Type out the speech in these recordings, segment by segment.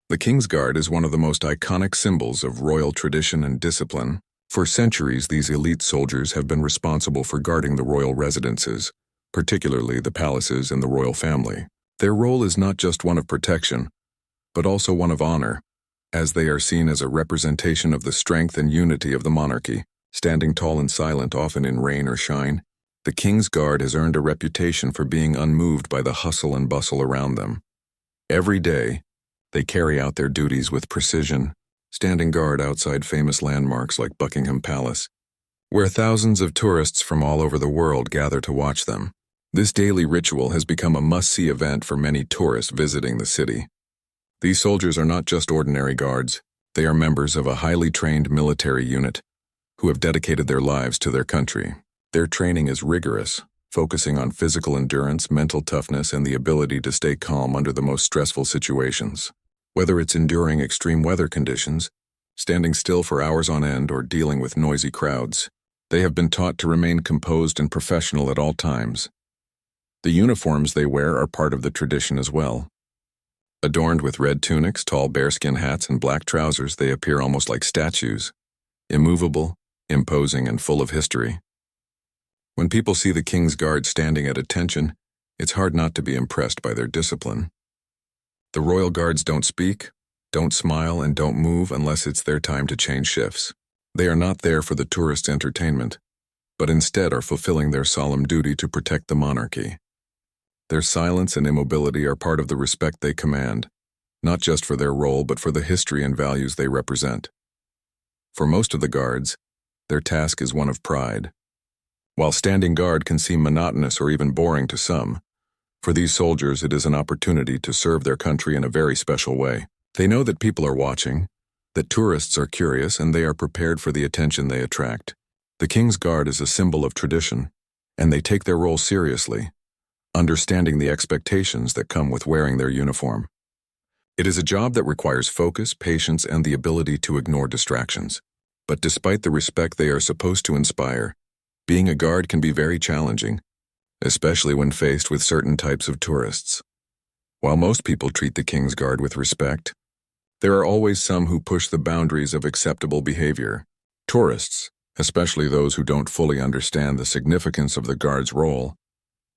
The King's Guard is one of the most iconic symbols of royal tradition and discipline. For centuries, these elite soldiers have been responsible for guarding the royal residences, particularly the palaces and the royal family. Their role is not just one of protection, but also one of honor, as they are seen as a representation of the strength and unity of the monarchy. Standing tall and silent, often in rain or shine, the King's Guard has earned a reputation for being unmoved by the hustle and bustle around them. Every day, they carry out their duties with precision, standing guard outside famous landmarks like Buckingham Palace, where thousands of tourists from all over the world gather to watch them. This daily ritual has become a must-see event for many tourists visiting the city. These soldiers are not just ordinary guards. They are members of a highly trained military unit who have dedicated their lives to their country. Their training is rigorous, focusing on physical endurance, mental toughness, and the ability to stay calm under the most stressful situations. Whether it's enduring extreme weather conditions, standing still for hours on end, or dealing with noisy crowds, they have been taught to remain composed and professional at all times. The uniforms they wear are part of the tradition as well. Adorned with red tunics, tall bearskin hats, and black trousers, they appear almost like statues, immovable, imposing, and full of history. When people see the King's Guard standing at attention, it's hard not to be impressed by their discipline. The royal guards don't speak, don't smile, and don't move unless it's their time to change shifts. They are not there for the tourist entertainment, but instead are fulfilling their solemn duty to protect the monarchy. Their silence and immobility are part of the respect they command, not just for their role but for the history and values they represent. For most of the guards, their task is one of pride. While standing guard can seem monotonous or even boring to some, for these soldiers it is an opportunity to serve their country in a very special way. They know that people are watching, that tourists are curious, and they are prepared for the attention they attract. The King's Guard is a symbol of tradition, and they take their role seriously, understanding the expectations that come with wearing their uniform. It is a job that requires focus, patience, and the ability to ignore distractions. But despite the respect they are supposed to inspire, being a guard can be very challenging, especially when faced with certain types of tourists. While most people treat the King's Guard with respect, there are always some who push the boundaries of acceptable behavior. Tourists, especially those who don't fully understand the significance of the guard's role,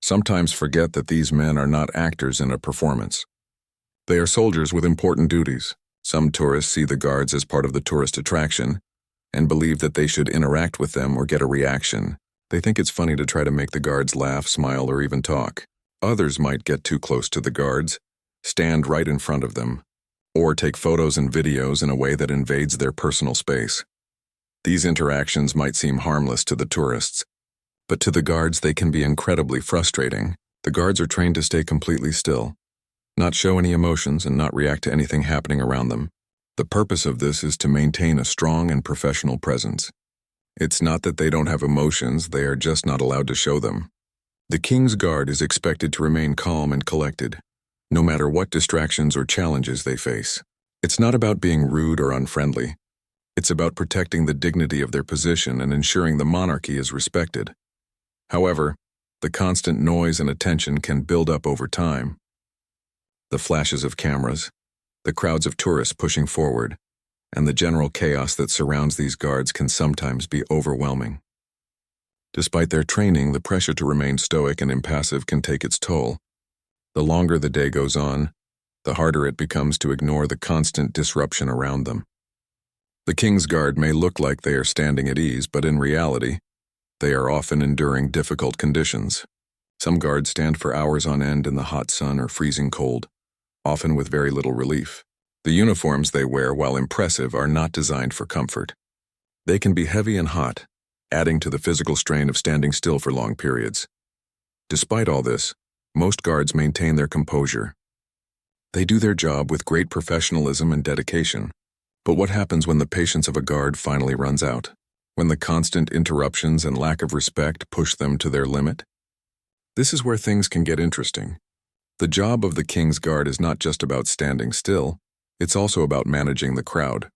sometimes forget that these men are not actors in a performance. They are soldiers with important duties. Some tourists see the guards as part of the tourist attraction and believe that they should interact with them or get a reaction. They think it's funny to try to make the guards laugh, smile, or even talk. Others might get too close to the guards, stand right in front of them, or take photos and videos in a way that invades their personal space. These interactions might seem harmless to the tourists, but to the guards they can be incredibly frustrating. The guards are trained to stay completely still, not show any emotions, and not react to anything happening around them. The purpose of this is to maintain a strong and professional presence. It's not that they don't have emotions, they are just not allowed to show them. The King's Guard is expected to remain calm and collected, no matter what distractions or challenges they face. It's not about being rude or unfriendly. It's about protecting the dignity of their position and ensuring the monarchy is respected. However, the constant noise and attention can build up over time. The flashes of cameras, the crowds of tourists pushing forward, and the general chaos that surrounds these guards can sometimes be overwhelming. Despite their training, the pressure to remain stoic and impassive can take its toll. The longer the day goes on, the harder it becomes to ignore the constant disruption around them. The King's Guard may look like they are standing at ease, but in reality, they are often enduring difficult conditions. Some guards stand for hours on end in the hot sun or freezing cold, often with very little relief. The uniforms they wear, while impressive, are not designed for comfort. They can be heavy and hot, adding to the physical strain of standing still for long periods. Despite all this, most guards maintain their composure. They do their job with great professionalism and dedication. But what happens when the patience of a guard finally runs out? When the constant interruptions and lack of respect push them to their limit? This is where things can get interesting. The job of the King's Guard is not just about standing still, it's also about managing the crowd.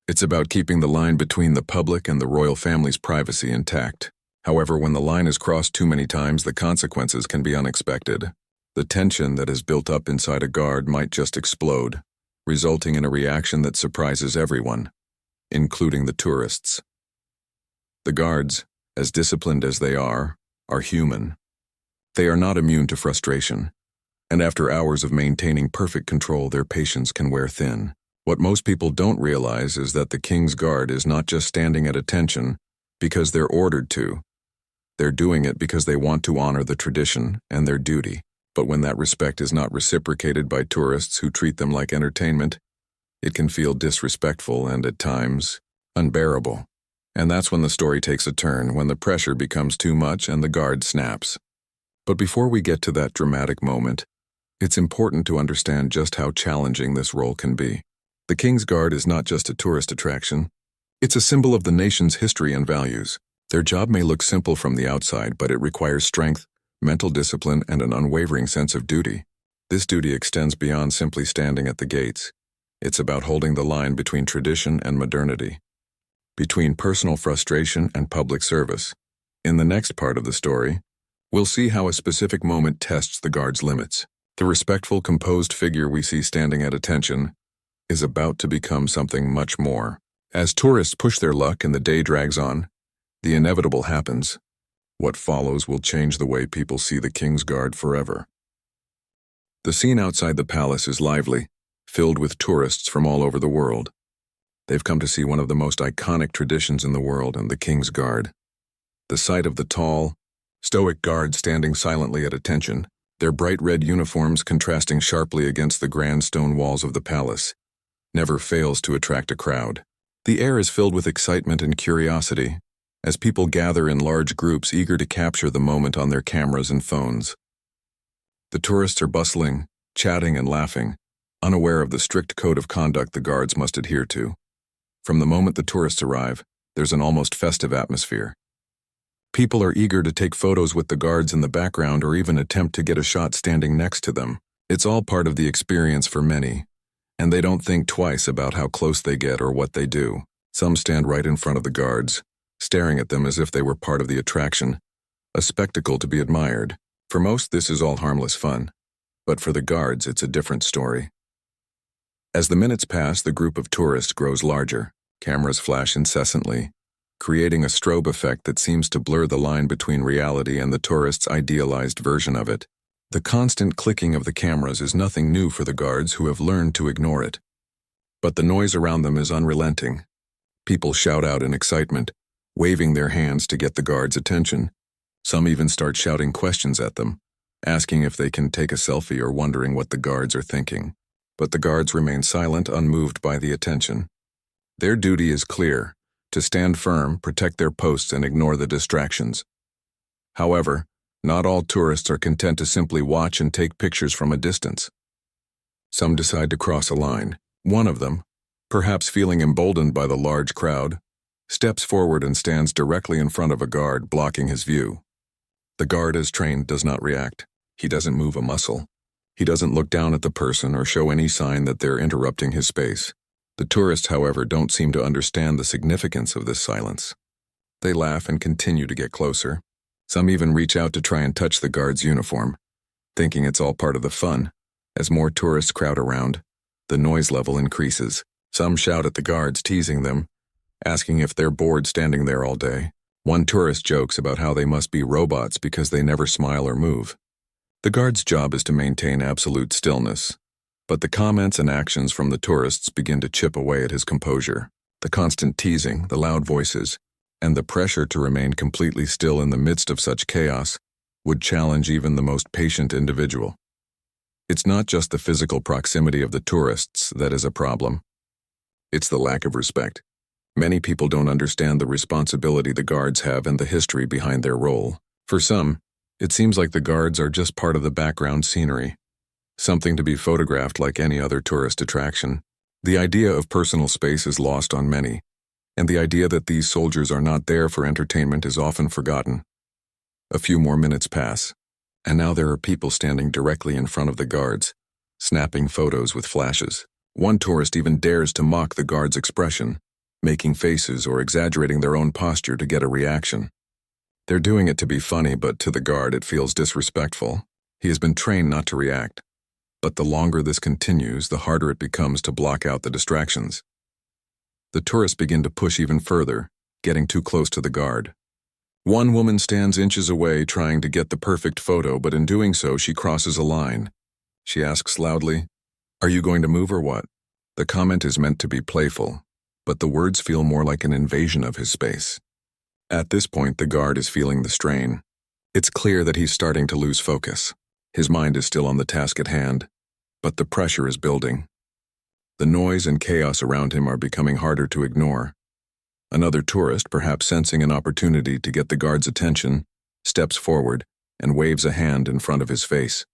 It's about keeping the line between the public and the royal family's privacy intact. However, when the line is crossed too many times, the consequences can be unexpected. The tension that is built up inside a guard might just explode. resulting in a reaction that surprises everyone, including the tourists. The guards, as disciplined as they are human. They are not immune to frustration, and after hours of maintaining perfect control, their patience can wear thin. What most people don't realize is that the King's Guard is not just standing at attention because they're ordered to. They're doing it because they want to honor the tradition and their duty. But when that respect is not reciprocated by tourists who treat them like entertainment, it can feel disrespectful and, at times, unbearable. And that's when the story takes a turn, when the pressure becomes too much and the guard snaps. But before we get to that dramatic moment, it's important to understand just how challenging this role can be. The King's Guard is not just a tourist attraction. It's a symbol of the nation's history and values. Their job may look simple from the outside, but it requires strength, mental discipline, and an unwavering sense of duty. This duty extends beyond simply standing at the gates. It's about holding the line between tradition and modernity, between personal frustration and public service. In the next part of the story, we'll see how a specific moment tests the guard's limits. The respectful, composed figure we see standing at attention is about to become something much more. As tourists push their luck and the day drags on, the inevitable happens. What follows will change the way people see the King's Guard forever. The scene outside the palace is lively, filled with tourists from all over the world. They've come to see one of the most iconic traditions in the world, and the King's Guard. The sight of the tall, stoic guard standing silently at attention, their bright red uniforms contrasting sharply against the grand stone walls of the palace, never fails to attract a crowd. The air is filled with excitement and curiosity, as people gather in large groups eager to capture the moment on their cameras and phones. The tourists are bustling, chatting and laughing, unaware of the strict code of conduct the guards must adhere to. From the moment the tourists arrive, there's an almost festive atmosphere. People are eager to take photos with the guards in the background or even attempt to get a shot standing next to them. It's all part of the experience for many, and they don't think twice about how close they get or what they do. Some stand right in front of the guards, staring at them as if they were part of the attraction, a spectacle to be admired. For most, this is all harmless fun, but for the guards, it's a different story. As the minutes pass, the group of tourists grows larger. Cameras flash incessantly, creating a strobe effect that seems to blur the line between reality and the tourists' idealized version of it. The constant clicking of the cameras is nothing new for the guards who have learned to ignore it. But the noise around them is unrelenting. People shout out in excitement, waving their hands to get the guards' attention. Some even start shouting questions at them, asking if they can take a selfie or wondering what the guards are thinking. But the guards remain silent, unmoved by the attention. Their duty is clear: to stand firm, protect their posts, and ignore the distractions. However, not all tourists are content to simply watch and take pictures from a distance. Some decide to cross a line. One of them, perhaps feeling emboldened by the large crowd, steps forward and stands directly in front of a guard, blocking his view. The guard, as trained, does not react. He doesn't move a muscle. He doesn't look down at the person or show any sign that they're interrupting his space. The tourists, however, don't seem to understand the significance of this silence. They laugh and continue to get closer. Some even reach out to try and touch the guard's uniform, thinking it's all part of the fun. As more tourists crowd around, the noise level increases. Some shout at the guards, teasing them, asking if they're bored standing there all day. One tourist jokes about how they must be robots because they never smile or move. The guard's job is to maintain absolute stillness, but the comments and actions from the tourists begin to chip away at his composure. The constant teasing, the loud voices, and the pressure to remain completely still in the midst of such chaos would challenge even the most patient individual. It's not just the physical proximity of the tourists that is a problem. It's the lack of respect. Many people don't understand the responsibility the guards have and the history behind their role. For some, it seems like the guards are just part of the background scenery, something to be photographed like any other tourist attraction. The idea of personal space is lost on many, and the idea that these soldiers are not there for entertainment is often forgotten. A few more minutes pass, and now there are people standing directly in front of the guards, snapping photos with flashes. One tourist even dares to mock the guard's expression, making faces or exaggerating their own posture to get a reaction. They're doing it to be funny, but to the guard it feels disrespectful. He has been trained not to react. But the longer this continues, the harder it becomes to block out the distractions. The tourists begin to push even further, getting too close to the guard. One woman stands inches away trying to get the perfect photo, but in doing so, she crosses a line. She asks loudly, "Are you going to move or what?" The comment is meant to be playful, but the words feel more like an invasion of his space. At this point, the guard is feeling the strain. It's clear that he's starting to lose focus. His mind is still on the task at hand, but the pressure is building. The noise and chaos around him are becoming harder to ignore. Another tourist, perhaps sensing an opportunity to get the guard's attention, steps forward and waves a hand in front of his face.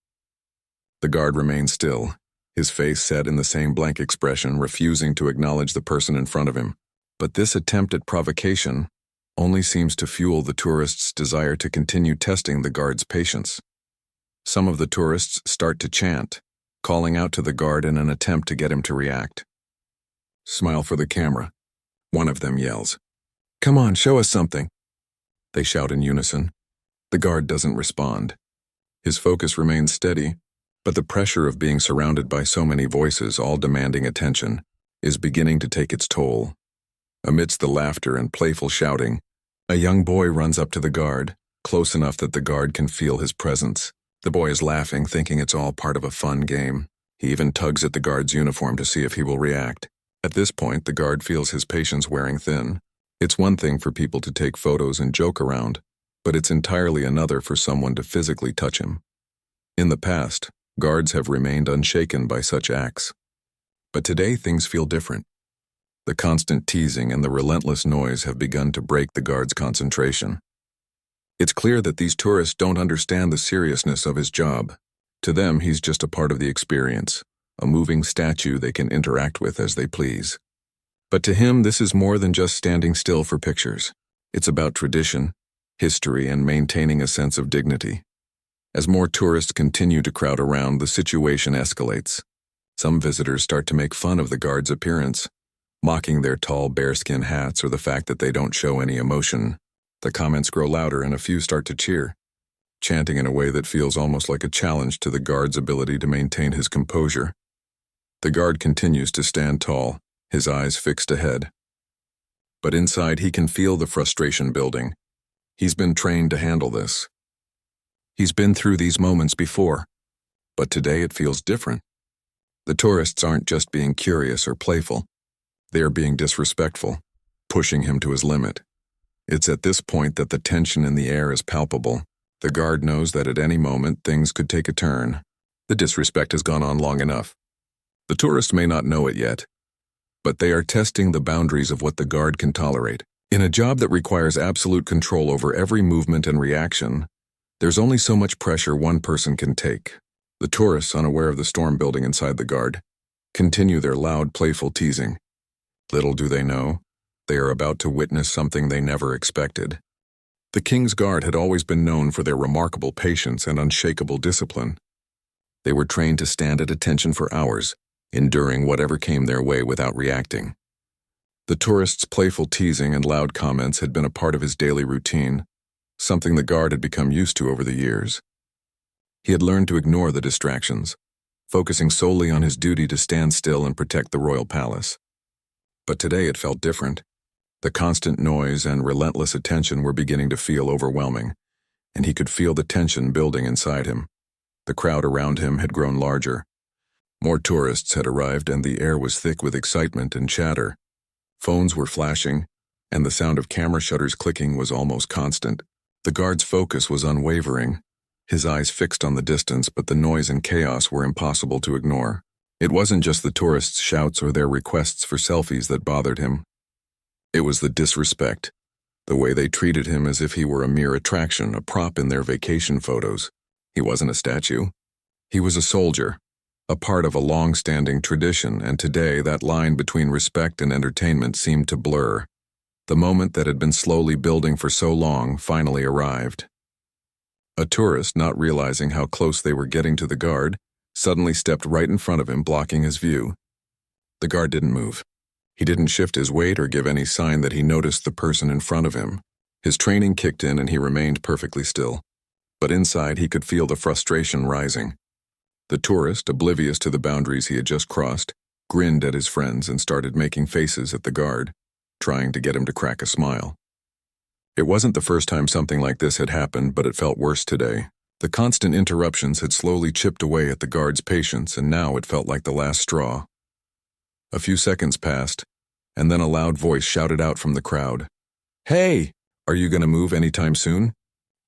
The guard remains still, his face set in the same blank expression, refusing to acknowledge the person in front of him. But this attempt at provocation only seems to fuel the tourist's desire to continue testing the guard's patience. Some of the tourists start to chant, calling out to the guard in an attempt to get him to react. "Smile for the camera," one of them yells. "Come on, show us something," they shout in unison. The guard doesn't respond. His focus remains steady, but the pressure of being surrounded by so many voices, all demanding attention, is beginning to take its toll. Amidst the laughter and playful shouting, a young boy runs up to the guard, close enough that the guard can feel his presence. The boy is laughing, thinking it's all part of a fun game. He even tugs at the guard's uniform to see if he will react. At this point, the guard feels his patience wearing thin. It's one thing for people to take photos and joke around, but it's entirely another for someone to physically touch him. In the past, guards have remained unshaken by such acts. But today things feel different. The constant teasing and the relentless noise have begun to break the guard's concentration. It's clear that these tourists don't understand the seriousness of his job. To them, he's just a part of the experience, a moving statue they can interact with as they please. But to him, this is more than just standing still for pictures. It's about tradition, history, and maintaining a sense of dignity. As more tourists continue to crowd around, the situation escalates. Some visitors start to make fun of the guard's appearance, mocking their tall bearskin hats or the fact that they don't show any emotion. The comments grow louder and a few start to cheer, chanting in a way that feels almost like a challenge to the guard's ability to maintain his composure. The guard continues to stand tall, his eyes fixed ahead. But inside, he can feel the frustration building. He's been trained to handle this. He's been through these moments before, but today it feels different. The tourists aren't just being curious or playful. They are being disrespectful, pushing him to his limit. It's at this point that the tension in the air is palpable. The guard knows that at any moment things could take a turn. The disrespect has gone on long enough. The tourists may not know it yet, but they are testing the boundaries of what the guard can tolerate. In a job that requires absolute control over every movement and reaction, there's only so much pressure one person can take. The tourists, unaware of the storm building inside the guard, continue their loud, playful teasing. Little do they know, they are about to witness something they never expected. The King's Guard had always been known for their remarkable patience and unshakable discipline. They were trained to stand at attention for hours, enduring whatever came their way without reacting. The tourists' playful teasing and loud comments had been a part of his daily routine, something the guard had become used to over the years. He had learned to ignore the distractions, focusing solely on his duty to stand still and protect the royal palace. But today it felt different. The constant noise and relentless attention were beginning to feel overwhelming, and he could feel the tension building inside him. The crowd around him had grown larger. More tourists had arrived, and the air was thick with excitement and chatter. Phones were flashing, and the sound of camera shutters clicking was almost constant. The guard's focus was unwavering, his eyes fixed on the distance, but the noise and chaos were impossible to ignore. It wasn't just the tourists' shouts or their requests for selfies that bothered him. It was the disrespect, the way they treated him as if he were a mere attraction, a prop in their vacation photos. He wasn't a statue. He was a soldier, a part of a long-standing tradition, and today that line between respect and entertainment seemed to blur. The moment that had been slowly building for so long finally arrived. A tourist, not realizing how close they were getting to the guard, suddenly stepped right in front of him, blocking his view. The guard didn't move. He didn't shift his weight or give any sign that he noticed the person in front of him. His training kicked in and he remained perfectly still. But inside he could feel the frustration rising. The tourist, oblivious to the boundaries he had just crossed, grinned at his friends and started making faces at the guard, trying to get him to crack a smile. It wasn't the first time something like this had happened, but it felt worse today. The constant interruptions had slowly chipped away at the guard's patience, and now it felt like the last straw. A few seconds passed, and then a loud voice shouted out from the crowd, "Hey, are you going to move anytime soon?"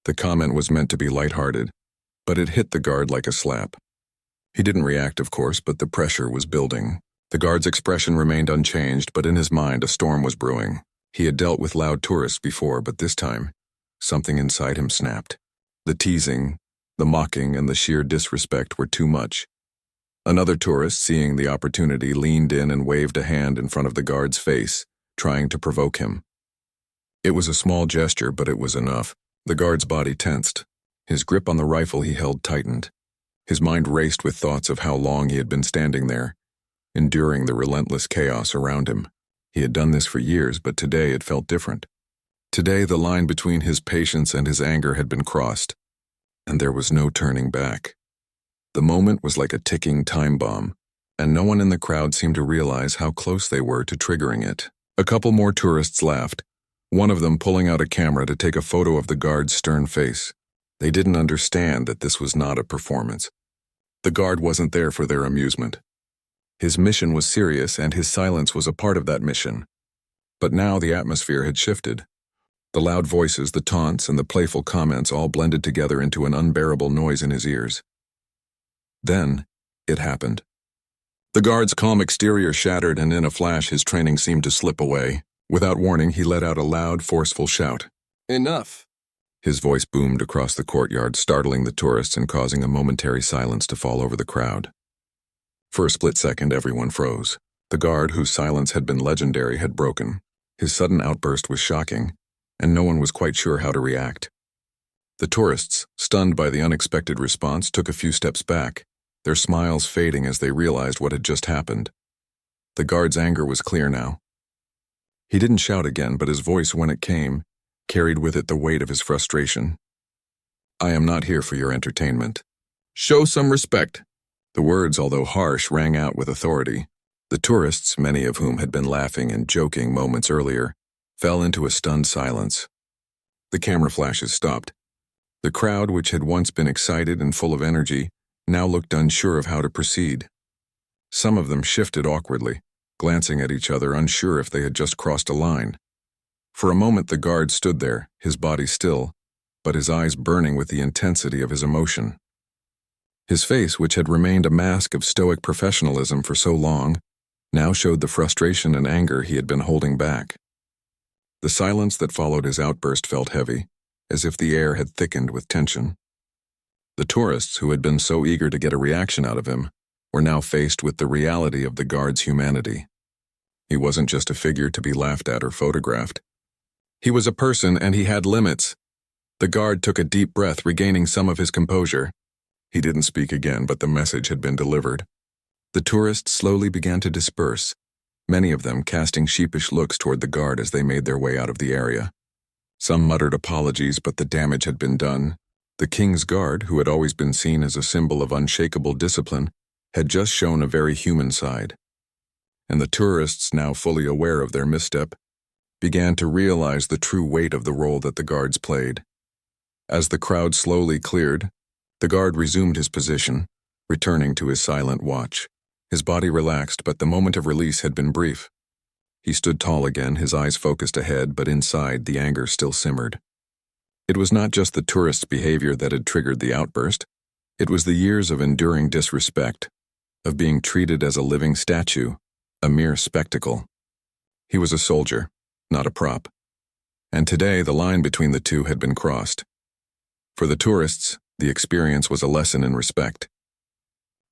The comment was meant to be lighthearted, but it hit the guard like a slap. He didn't react, of course, but the pressure was building. The guard's expression remained unchanged, but in his mind a storm was brewing. He had dealt with loud tourists before, but this time, something inside him snapped. The teasing, the mocking, and the sheer disrespect were too much. Another tourist, seeing the opportunity, leaned in and waved a hand in front of the guard's face, trying to provoke him. It was a small gesture, but it was enough. The guard's body tensed. His grip on the rifle he held tightened. His mind raced with thoughts of how long he had been standing there, enduring the relentless chaos around him. He had done this for years, but today it felt different. Today the line between his patience and his anger had been crossed, and there was no turning back. The moment was like a ticking time bomb, and no one in the crowd seemed to realize how close they were to triggering it. A couple more tourists laughed, one of them pulling out a camera to take a photo of the guard's stern face. They didn't understand that this was not a performance. The guard wasn't there for their amusement. His mission was serious, and his silence was a part of that mission. But now the atmosphere had shifted. The loud voices, the taunts, and the playful comments all blended together into an unbearable noise in his ears. Then, it happened. The guard's calm exterior shattered, and in a flash his training seemed to slip away. Without warning, he let out a loud, forceful shout. "Enough!" His voice boomed across the courtyard, startling the tourists and causing a momentary silence to fall over the crowd. For a split second, everyone froze. The guard, whose silence had been legendary, had broken. His sudden outburst was shocking, and no one was quite sure how to react. The tourists, stunned by the unexpected response, took a few steps back, their smiles fading as they realized what had just happened. The guard's anger was clear now. He didn't shout again, but his voice, when it came, carried with it the weight of his frustration. "I am not here for your entertainment. Show some respect." The words, although harsh, rang out with authority. The tourists, many of whom had been laughing and joking moments earlier, fell into a stunned silence. The camera flashes stopped. The crowd, which had once been excited and full of energy, now looked unsure of how to proceed. Some of them shifted awkwardly, glancing at each other, unsure if they had just crossed a line. For a moment the guard stood there, his body still, but his eyes burning with the intensity of his emotion. His face, which had remained a mask of stoic professionalism for so long, now showed the frustration and anger he had been holding back. The silence that followed his outburst felt heavy, as if the air had thickened with tension. The tourists, who had been so eager to get a reaction out of him, were now faced with the reality of the guard's humanity. He wasn't just a figure to be laughed at or photographed. He was a person, and he had limits. The guard took a deep breath, regaining some of his composure. He didn't speak again, but the message had been delivered. The tourists slowly began to disperse, many of them casting sheepish looks toward the guard as they made their way out of the area. Some muttered apologies, but the damage had been done. The king's guard, who had always been seen as a symbol of unshakable discipline, had just shown a very human side. And the tourists, now fully aware of their misstep, began to realize the true weight of the role that the guards played. As the crowd slowly cleared, the guard resumed his position, returning to his silent watch. His body relaxed, but the moment of release had been brief. He stood tall again, his eyes focused ahead, but inside the anger still simmered. It was not just the tourists' behavior that had triggered the outburst. It was the years of enduring disrespect, of being treated as a living statue, a mere spectacle. He was a soldier, not a prop. And today the line between the two had been crossed. For the tourists, the experience was a lesson in respect.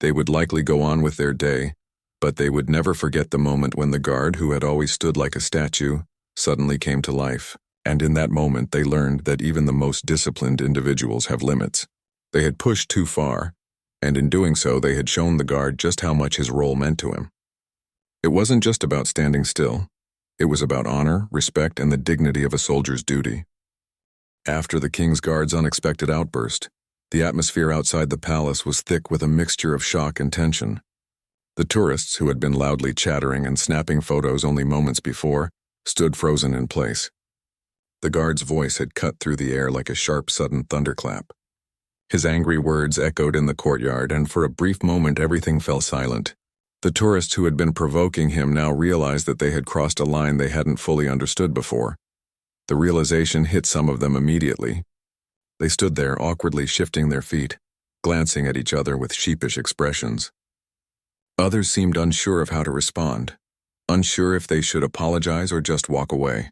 They would likely go on with their day, but they would never forget the moment when the guard, who had always stood like a statue, suddenly came to life. And in that moment they learned that even the most disciplined individuals have limits. They had pushed too far, and in doing so they had shown the guard just how much his role meant to him. It wasn't just about standing still. It was about honor, respect, and the dignity of a soldier's duty. After the king's guard's unexpected outburst, The atmosphere outside the palace was thick with a mixture of shock and tension. The tourists, who had been loudly chattering and snapping photos only moments before, stood frozen in place. The guard's voice had cut through the air like a sharp, sudden thunderclap. His angry words echoed in the courtyard, and for a brief moment everything fell silent. The tourists who had been provoking him now realized that they had crossed a line they hadn't fully understood before. The realization hit some of them immediately. They stood there, awkwardly shifting their feet, glancing at each other with sheepish expressions. Others seemed unsure of how to respond, unsure if they should apologize or just walk away.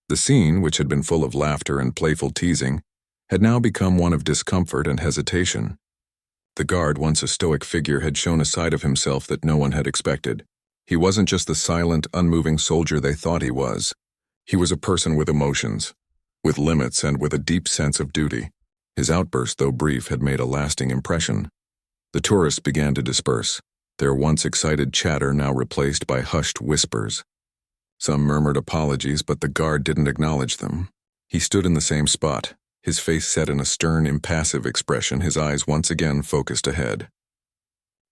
The scene, which had been full of laughter and playful teasing, had now become one of discomfort and hesitation. The guard, once a stoic figure, had shown a side of himself that no one had expected. He wasn't just the silent, unmoving soldier they thought he was. He was a person with emotions, with limits, and with a deep sense of duty. His outburst, though brief, had made a lasting impression. The tourists began to disperse, their once excited chatter now replaced by hushed whispers. Some murmured apologies, but the guard didn't acknowledge them. He stood in the same spot, his face set in a stern, impassive expression, his eyes once again focused ahead.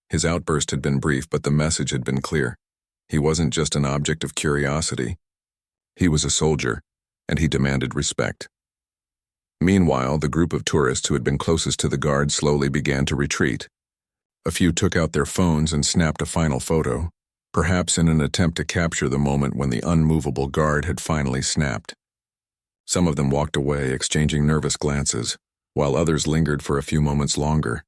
His outburst had been brief, but the message had been clear. He wasn't just an object of curiosity. He was a soldier, and he demanded respect. Meanwhile, the group of tourists who had been closest to the guard slowly began to retreat. A few took out their phones and snapped a final photo, perhaps in an attempt to capture the moment when the unmovable guard had finally snapped. Some of them walked away, exchanging nervous glances, while others lingered for a few moments longer,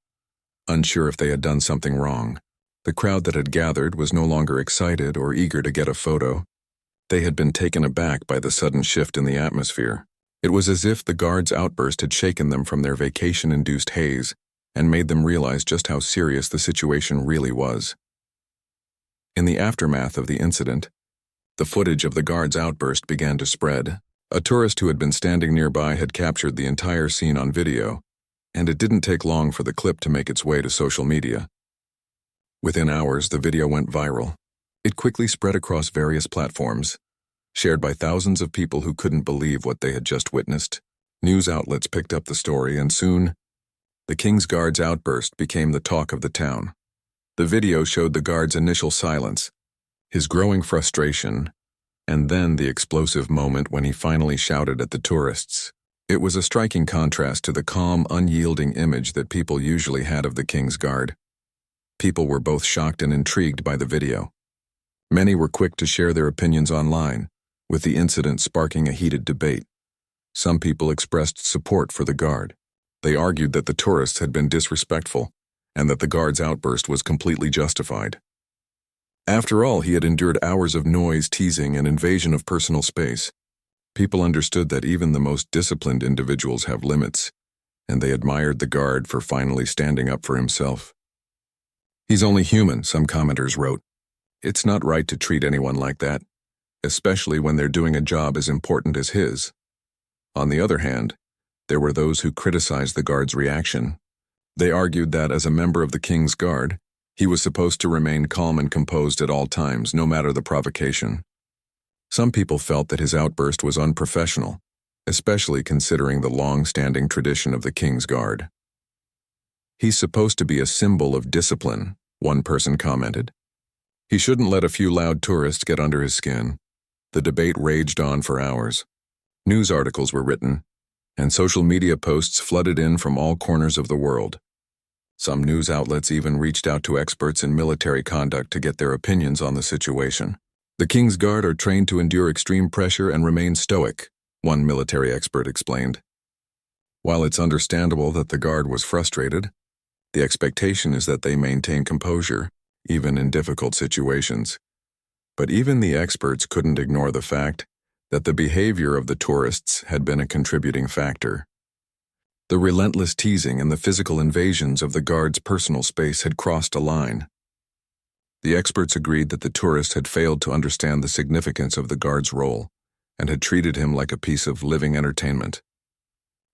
unsure if they had done something wrong. The crowd that had gathered was no longer excited or eager to get a photo. They had been taken aback by the sudden shift in the atmosphere. It was as if the guard's outburst had shaken them from their vacation-induced haze and made them realize just how serious the situation really was. In the aftermath of the incident, the footage of the guard's outburst began to spread. A tourist who had been standing nearby had captured the entire scene on video, and it didn't take long for the clip to make its way to social media. Within hours, the video went viral. It quickly spread across various platforms, shared by thousands of people who couldn't believe what they had just witnessed. News outlets picked up the story, and soon, the King's Guard's outburst became the talk of the town. The video showed the guard's initial silence, his growing frustration, and then the explosive moment when he finally shouted at the tourists. It was a striking contrast to the calm, unyielding image that people usually had of the King's Guard. People were both shocked and intrigued by the video. Many were quick to share their opinions online, with the incident sparking a heated debate. Some people expressed support for the guard. They argued that the tourists had been disrespectful, and that the guard's outburst was completely justified. After all, he had endured hours of noise, teasing, and invasion of personal space. People understood that even the most disciplined individuals have limits, and they admired the guard for finally standing up for himself. "He's only human," some commenters wrote. "It's not right to treat anyone like that, especially when they're doing a job as important as his." On the other hand, there were those who criticized the guard's reaction. They argued that as a member of the King's Guard, he was supposed to remain calm and composed at all times, no matter the provocation. Some people felt that his outburst was unprofessional, especially considering the long-standing tradition of the King's Guard. "He's supposed to be a symbol of discipline," one person commented. "He shouldn't let a few loud tourists get under his skin." The debate raged on for hours. News articles were written, and social media posts flooded in from all corners of the world. Some news outlets even reached out to experts in military conduct to get their opinions on the situation. "The King's Guard are trained to endure extreme pressure and remain stoic," one military expert explained. While it's understandable that the guard was frustrated, the expectation is that they maintain composure, even in difficult situations. But even the experts couldn't ignore the fact that the behavior of the tourists had been a contributing factor. The relentless teasing and the physical invasions of the guard's personal space had crossed a line. The experts agreed that the tourist had failed to understand the significance of the guard's role and had treated him like a piece of living entertainment.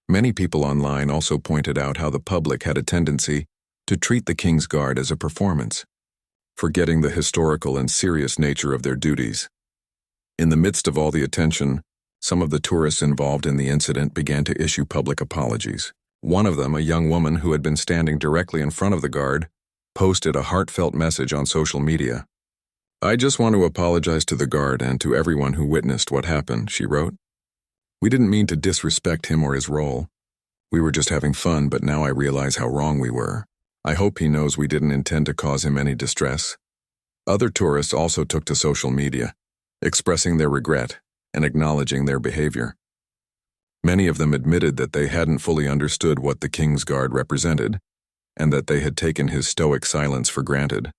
Many people online also pointed out how the public had a tendency to treat the King's Guard as a performance, forgetting the historical and serious nature of their duties. In the midst of all the attention, some of the tourists involved in the incident began to issue public apologies. One of them, a young woman who had been standing directly in front of the guard, posted a heartfelt message on social media. "I just want to apologize to the guard and to everyone who witnessed what happened," she wrote. "We didn't mean to disrespect him or his role. We were just having fun, but now I realize how wrong we were. I hope he knows we didn't intend to cause him any distress." Other tourists also took to social media, expressing their regret and acknowledging their behavior. Many of them admitted that they hadn't fully understood what the King's Guard represented, and that they had taken his stoic silence for granted.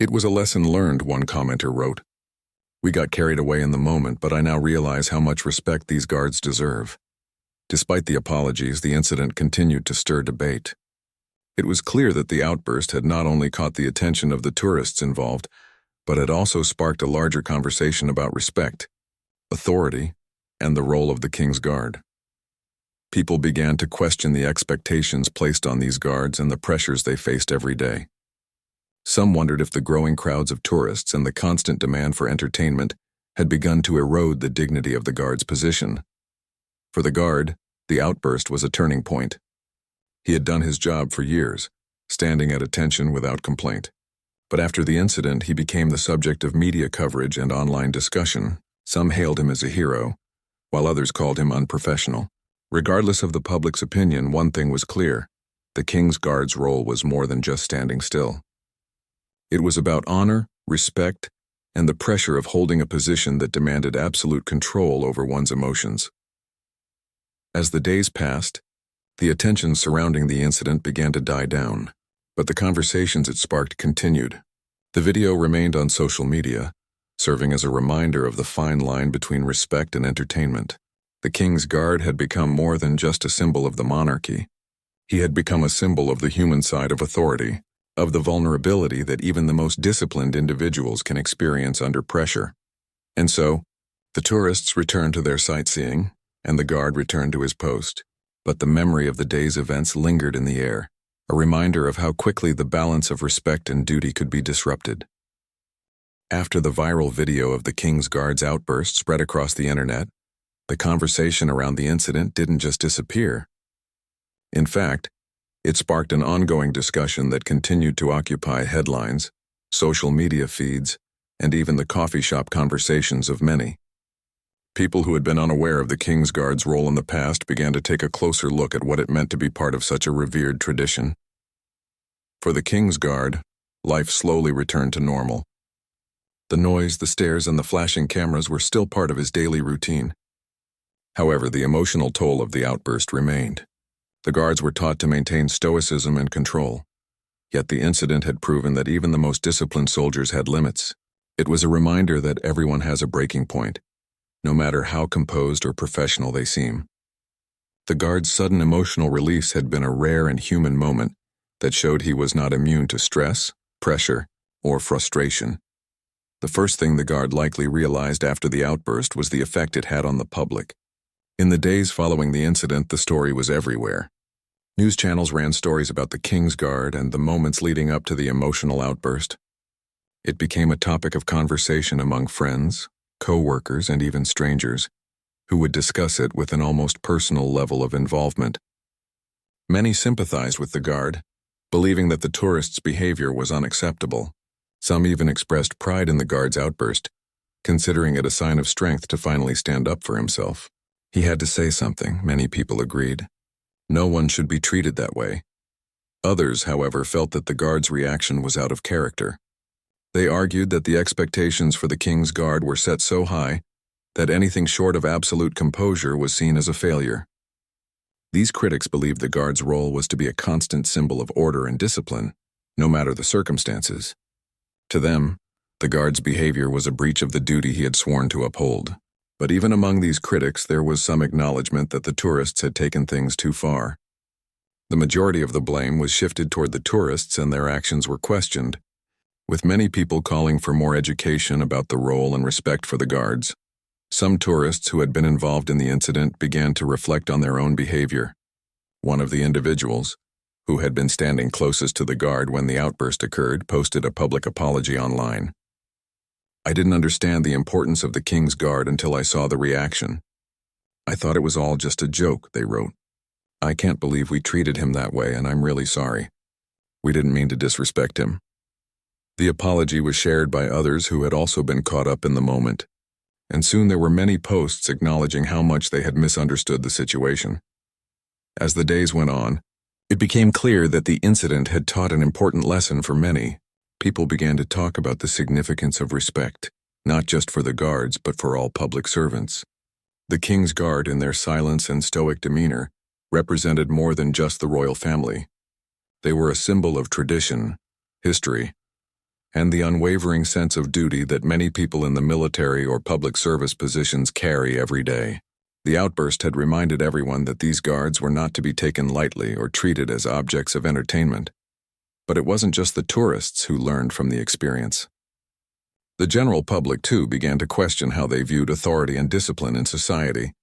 "It was a lesson learned," one commenter wrote. "We got carried away in the moment, but I now realize how much respect these guards deserve." Despite the apologies, the incident continued to stir debate. It was clear that the outburst had not only caught the attention of the tourists involved, but had also sparked a larger conversation about respect, authority, and the role of the King's Guard. People began to question the expectations placed on these guards and the pressures they faced every day. Some wondered if the growing crowds of tourists and the constant demand for entertainment had begun to erode the dignity of the guard's position. For the guard, the outburst was a turning point. He had done his job for years, standing at attention without complaint. But after the incident, he became the subject of media coverage and online discussion. Some hailed him as a hero, while others called him unprofessional. Regardless of the public's opinion, one thing was clear: the King's Guard's role was more than just standing still. It was about honor, respect, and the pressure of holding a position that demanded absolute control over one's emotions. As the days passed, the attention surrounding the incident began to die down, but the conversations it sparked continued. The video remained on social media, serving as a reminder of the fine line between respect and entertainment. The King's Guard had become more than just a symbol of the monarchy. He had become a symbol of the human side of authority, of the vulnerability that even the most disciplined individuals can experience under pressure. And so, the tourists returned to their sightseeing, and the guard returned to his post. But the memory of the day's events lingered in the air, a reminder of how quickly the balance of respect and duty could be disrupted. After the viral video of the King's Guard's outburst spread across the internet, the conversation around the incident didn't just disappear. In fact, it sparked an ongoing discussion that continued to occupy headlines, social media feeds, and even the coffee shop conversations of many. People who had been unaware of the King's Guard's role in the past began to take a closer look at what it meant to be part of such a revered tradition. For the King's Guard, life slowly returned to normal. The noise, the stares, and the flashing cameras were still part of his daily routine. However, the emotional toll of the outburst remained. The guards were taught to maintain stoicism and control. Yet the incident had proven that even the most disciplined soldiers had limits. It was a reminder that everyone has a breaking point, no matter how composed or professional they seem. The guard's sudden emotional release had been a rare and human moment that showed he was not immune to stress, pressure, or frustration. The first thing the guard likely realized after the outburst was the effect it had on the public. In the days following the incident, the story was everywhere. News channels ran stories about the King's Guard and the moments leading up to the emotional outburst. It became a topic of conversation among friends, co-workers, and even strangers, who would discuss it with an almost personal level of involvement. Many sympathized with the guard, believing that the tourists' behavior was unacceptable. Some even expressed pride in the guard's outburst, considering it a sign of strength to finally stand up for himself. He had to say something, many people agreed. No one should be treated that way. Others, however, felt that the guard's reaction was out of character. They argued that the expectations for the King's Guard were set so high that anything short of absolute composure was seen as a failure. These critics believed the guard's role was to be a constant symbol of order and discipline, no matter the circumstances. To them, the guard's behavior was a breach of the duty he had sworn to uphold. But even among these critics, there was some acknowledgement that the tourists had taken things too far. The majority of the blame was shifted toward the tourists, and their actions were questioned, with many people calling for more education about the role and respect for the guards. Some tourists who had been involved in the incident began to reflect on their own behavior. One of the individuals, who had been standing closest to the guard when the outburst occurred, posted a public apology online. "I didn't understand the importance of the King's Guard until I saw the reaction. I thought it was all just a joke," they wrote. I can't believe we treated him that way, and I'm really sorry. We didn't mean to disrespect him." The apology was shared by others who had also been caught up in the moment, and soon there were many posts acknowledging how much they had misunderstood the situation. As the days went on, it became clear that the incident had taught an important lesson for many. People began to talk about the significance of respect, not just for the guards, but for all public servants. The King's Guard, in their silence and stoic demeanor, represented more than just the royal family. They were a symbol of tradition, history, and the unwavering sense of duty that many people in the military or public service positions carry every day. The outburst had reminded everyone that these guards were not to be taken lightly or treated as objects of entertainment. But it wasn't just the tourists who learned from the experience. The general public, too, began to question how they viewed authority and discipline in society.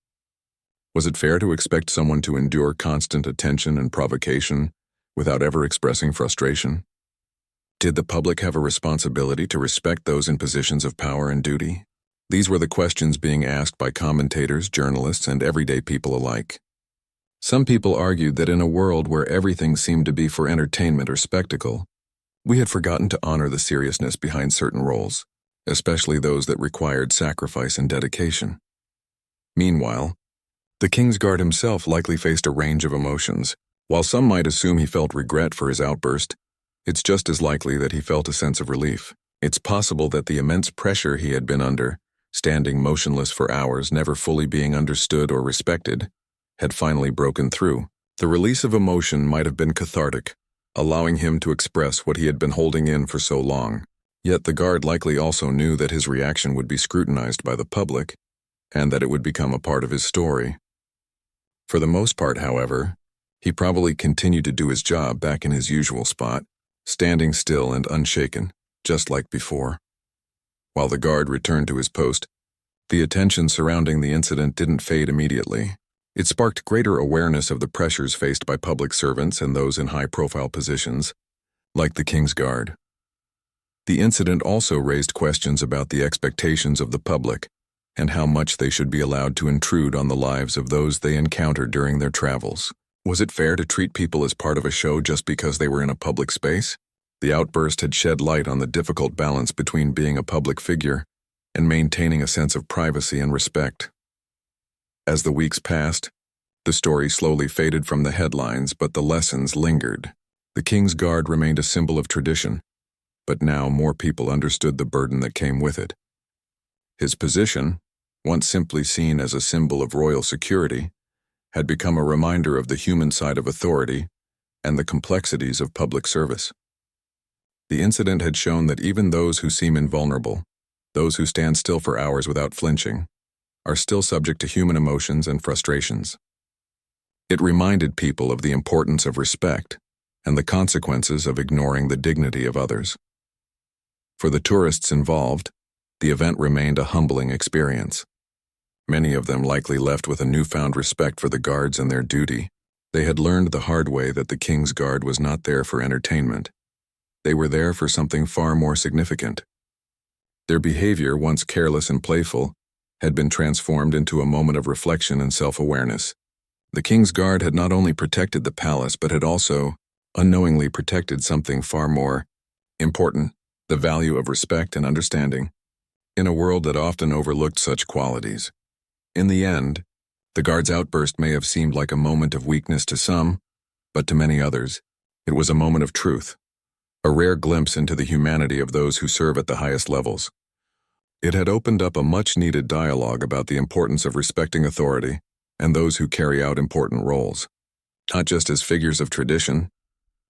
Was it fair to expect someone to endure constant attention and provocation without ever expressing frustration? Did the public have a responsibility to respect those in positions of power and duty? These were the questions being asked by commentators, journalists, and everyday people alike. Some people argued that in a world where everything seemed to be for entertainment or spectacle, we had forgotten to honor the seriousness behind certain roles, especially those that required sacrifice and dedication. Meanwhile, the King's Guard himself likely faced a range of emotions. While some might assume he felt regret for his outburst, it's just as likely that he felt a sense of relief. It's possible that the immense pressure he had been under, standing motionless for hours, never fully being understood or respected, had finally broken through. The release of emotion might have been cathartic, allowing him to express what he had been holding in for so long. Yet the guard likely also knew that his reaction would be scrutinized by the public, and that it would become a part of his story. For the most part, however, he probably continued to do his job back in his usual spot, standing still and unshaken, just like before. While the guard returned to his post, the attention surrounding the incident didn't fade immediately. It sparked greater awareness of the pressures faced by public servants and those in high-profile positions, like the King's Guard. The incident also raised questions about the expectations of the public and how much they should be allowed to intrude on the lives of those they encountered during their travels. Was it fair to treat people as part of a show just because they were in a public space? The outburst had shed light on the difficult balance between being a public figure and maintaining a sense of privacy and respect. As the weeks passed, the story slowly faded from the headlines, but the lessons lingered. The King's Guard remained a symbol of tradition, but now more people understood the burden that came with it. His position, once simply seen as a symbol of royal security, had become a reminder of the human side of authority and the complexities of public service. The incident had shown that even those who seem invulnerable, those who stand still for hours without flinching, are still subject to human emotions and frustrations. It reminded people of the importance of respect and the consequences of ignoring the dignity of others. For the tourists involved, the event remained a humbling experience. Many of them likely left with a newfound respect for the guards and their duty. They had learned the hard way that the King's Guard was not there for entertainment. They were there for something far more significant. Their behavior, once careless and playful, had been transformed into a moment of reflection and self-awareness. The King's Guard had not only protected the palace, but had also, unknowingly, protected something far more important, the value of respect and understanding, in a world that often overlooked such qualities. In the end, the guard's outburst may have seemed like a moment of weakness to some, but to many others, it was a moment of truth, a rare glimpse into the humanity of those who serve at the highest levels. It had opened up a much-needed dialogue about the importance of respecting authority and those who carry out important roles, not just as figures of tradition,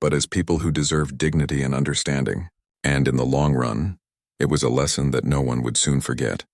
but as people who deserve dignity and understanding. And in the long run, it was a lesson that no one would soon forget.